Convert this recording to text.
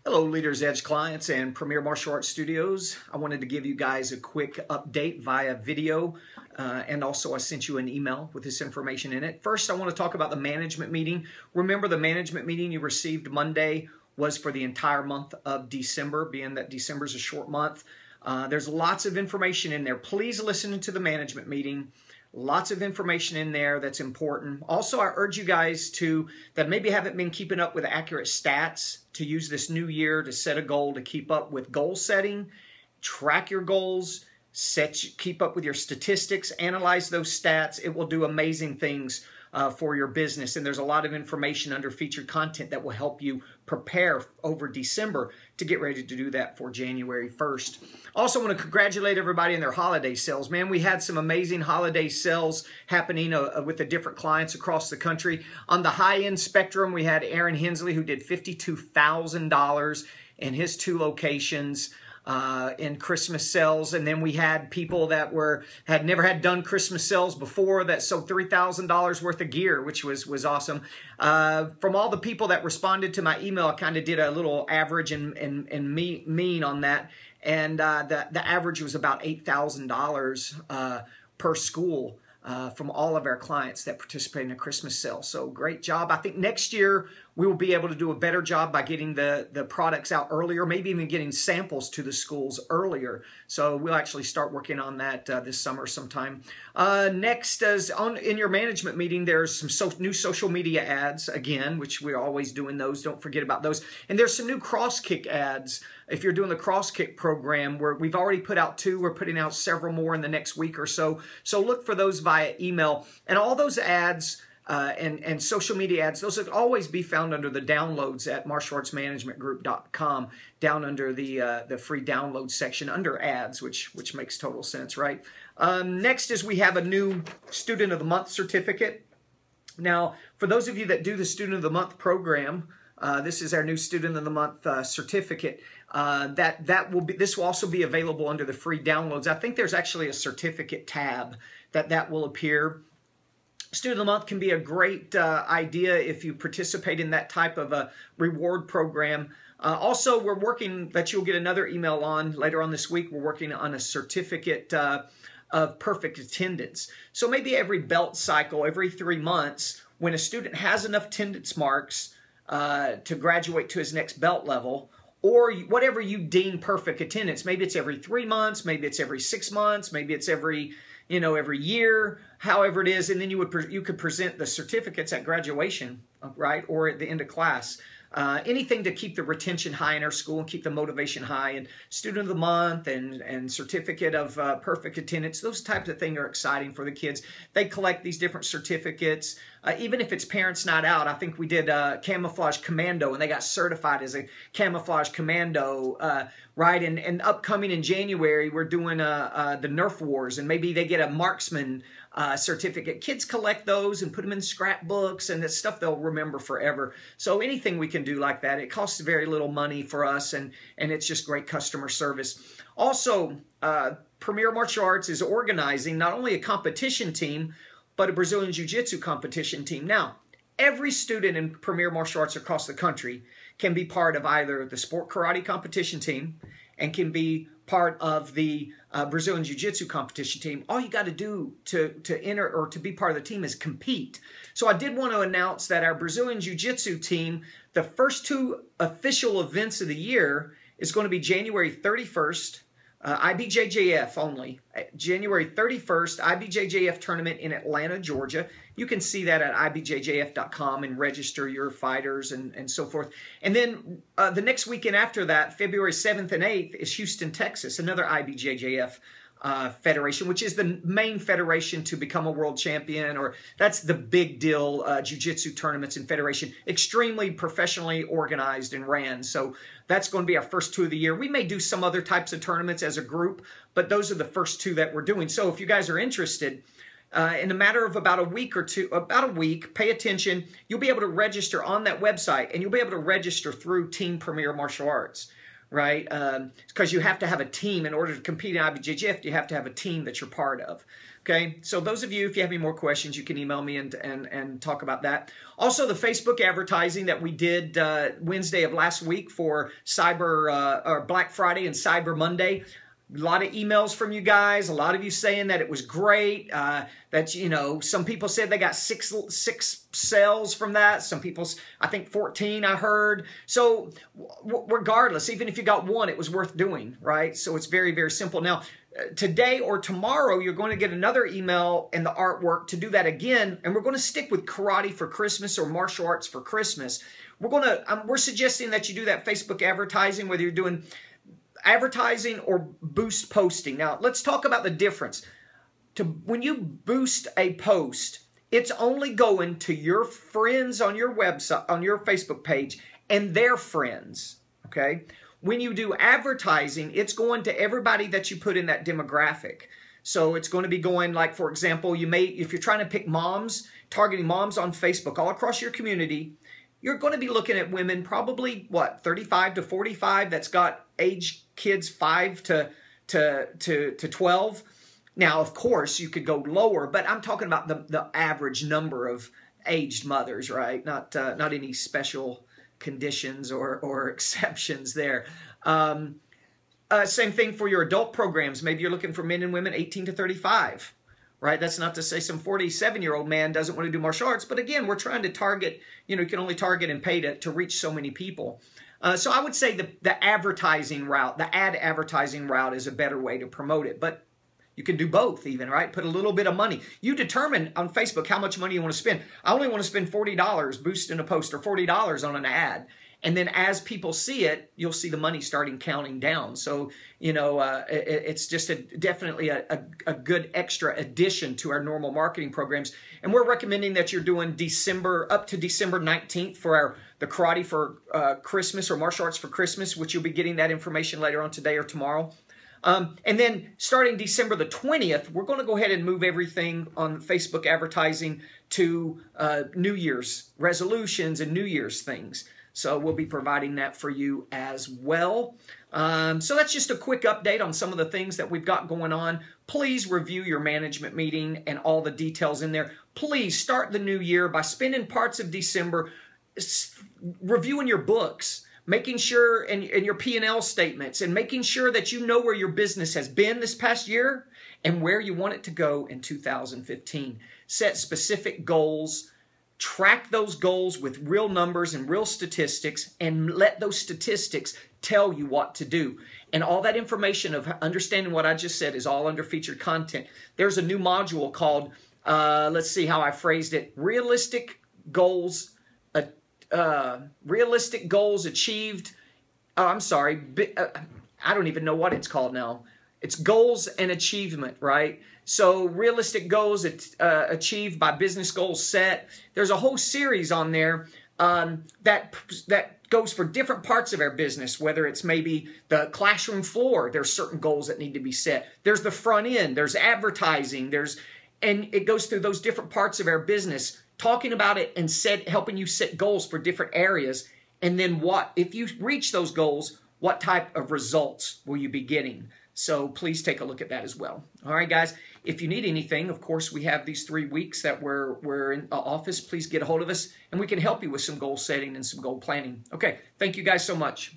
Hello, Leaders Edge clients and Premier Martial Arts Studios. I wanted to give you guys a quick update via video, and also I sent you an email with this information in it. First, I want to talk about the management meeting. Remember, the management meeting you received Monday was for the entire month of December, being that December is a short month. There's lots of information in there. Please listen to the management meeting. Lots of information in there that's important. Also, I urge you guys that maybe haven't been keeping up with accurate stats to use this new year to set a goal to keep up with goal setting, track your goals, keep up with your statistics, analyze those stats. It will do amazing things for your business. And there's a lot of information under featured content that will help you prepare over December to get ready to do that for January 1st. Also want to congratulate everybody in their holiday sales. Man, we had some amazing holiday sales happening with the different clients across the country. On the high-end spectrum, we had Aaron Hensley, who did $52,000 in his 2 locations. In Christmas sales, and then we had people that had never done Christmas sales before that sold $3,000 worth of gear, which was awesome. From all the people that responded to my email, I kind of did a little average and mean on that, and the average was about $8,000 per school. From all of our clients that participate in a Christmas sale. So great job. I think next year we will be able to do a better job by getting the products out earlier, maybe even getting samples to the schools earlier. So we'll actually start working on that this summer sometime. Next, in your management meeting, there's some new social media ads, again, which we're always doing those. Don't forget about those. And there's some new cross-kick ads. If you're doing the cross-kick program, where we've already put out 2, we're putting out several more in the next week or so. So look for those via email. And all those ads and social media ads, those will always be found under the downloads at martialartsmanagementgroup.com, down under the free download section under ads, which makes total sense, right? Next is we have a new Student of the Month certificate. Now, for those of you that do the Student of the Month program, this is our new Student of the Month certificate. This will also be available under the free downloads. I think there's actually a certificate tab that will appear. Student of the Month can be a great idea if you participate in that type of a reward program. Also, we're working, that you'll get another email on later on this week, we're working on a certificate of perfect attendance. So maybe every belt cycle, every 3 months, when a student has enough attendance marks to graduate to his next belt level, or whatever you deem perfect attendance, maybe it's every 3 months, maybe it's every 6 months, maybe it's every year, however it is, and then you could present the certificates at graduation, right, or at the end of class. Anything to keep the retention high in our school and keep the motivation high. And Student of the Month and Certificate of Perfect Attendance, those types of things are exciting for the kids. They collect these different certificates. Even if it's Parents Night Out, I think we did Camouflage Commando, and they got certified as a Camouflage Commando, right? And upcoming in January, we're doing the Nerf Wars, and maybe they get a Marksman certificate. Kids collect those and put them in scrapbooks, and it's stuff they'll remember forever. So anything we can do like that, it costs very little money for us, and it's just great customer service. Also, Premier Martial Arts is organizing not only a competition team, but a Brazilian Jiu-Jitsu competition team. Now, every student in Premier Martial Arts across the country can be part of either the sport karate competition team and can be part of the Brazilian Jiu-Jitsu competition team. All you got to do to enter or to be part of the team is compete. So I did want to announce that our Brazilian Jiu-Jitsu team, the first 2 official events of the year is going to be January 31st, IBJJF only. January 31st, IBJJF tournament in Atlanta, Georgia. You can see that at ibjjf.com and register your fighters and so forth. And then the next weekend after that, February 7th and 8th, is Houston, Texas, another IBJJF federation, which is the main federation to become a world champion, or that's the big deal jiu-jitsu tournaments and federation, extremely professionally organized and ran. So that's going to be our first 2 of the year. We may do some other types of tournaments as a group, but those are the first 2 that we're doing. So if you guys are interested, in a matter of about a week, pay attention. You'll be able to register on that website, and you'll be able to register through Team Premier Martial Arts. right? Because you have to have a team in order to compete in IBJJF. You have to have a team that you're part of. Okay, so those of you, if you have any more questions, you can email me and talk about that. Also, the Facebook advertising that we did Wednesday of last week for or Black Friday and Cyber Monday. A lot of emails from you guys. A lot of you saying that it was great. That, you know, some people said they got six sales from that. Some people, I think 14 I heard. So regardless, even if you got one, it was worth doing, right? So it's very, very simple. Now, today or tomorrow, you're going to get another email and the artwork to do that again. And we're going to stick with karate for Christmas or martial arts for Christmas. We're suggesting that you do that Facebook advertising, whether you're doing advertising or boost posting. Now, let's talk about the difference. When you boost a post, it's only going to your friends on your website, on your Facebook page, and their friends, okay? When you do advertising, it's going to everybody that you put in that demographic. So it's going to be going, like, for example, if you're trying to pick moms, targeting moms on Facebook all across your community, you're going to be looking at women probably, what, 35 to 45 that's got age kids 5 to 12. Now, of course, you could go lower, but I'm talking about the average number of aged mothers, right? Not any special conditions or exceptions there. Same thing for your adult programs. Maybe you're looking for men and women 18 to 35. Right? That's not to say some 47-year-old man doesn't want to do martial arts. But again, we're trying to target, you know, you can only target and pay to reach so many people. So I would say the advertising route, the ad advertising route is a better way to promote it. But you can do both even, right? Put a little bit of money. You determine on Facebook how much money you want to spend. I only want to spend $40 boosting a post or $40 on an ad. And then as people see it, you'll see the money starting counting down. So, you know, it's just definitely a good extra addition to our normal marketing programs. And we're recommending that you're doing up to December 19th for the Karate for Christmas or Martial Arts for Christmas, which you'll be getting that information later on today or tomorrow. And then starting December the 20th, we're going to go ahead and move everything on Facebook advertising to New Year's resolutions and New Year's things. So we'll be providing that for you as well. So that's just a quick update on some of the things that we've got going on. Please review your management meeting and all the details in there. Please start the new year by spending parts of December reviewing your books, making sure, and your P&L statements, and making sure that you know where your business has been this past year and where you want it to go in 2015. Set specific goals. Track those goals with real numbers and real statistics, and let those statistics tell you what to do. And all that information of understanding what I just said is all under featured content. There's a new module called, let's see how I phrased it, realistic goals achieved. Oh, I'm sorry. I don't even know what it's called now. It's goals and achievement, right? So realistic goals achieved by business goals set. There's a whole series on there that goes for different parts of our business, whether it's maybe the classroom floor. There's certain goals that need to be set. There's the front end. There's advertising. And it goes through those different parts of our business, talking about it and helping you set goals for different areas. And then if you reach those goals, what type of results will you be getting? So please take a look at that as well. All right, guys. If you need anything, of course, we have these 3 weeks that we're in office. Please get a hold of us, and we can help you with some goal setting and some goal planning. Okay, thank you guys so much.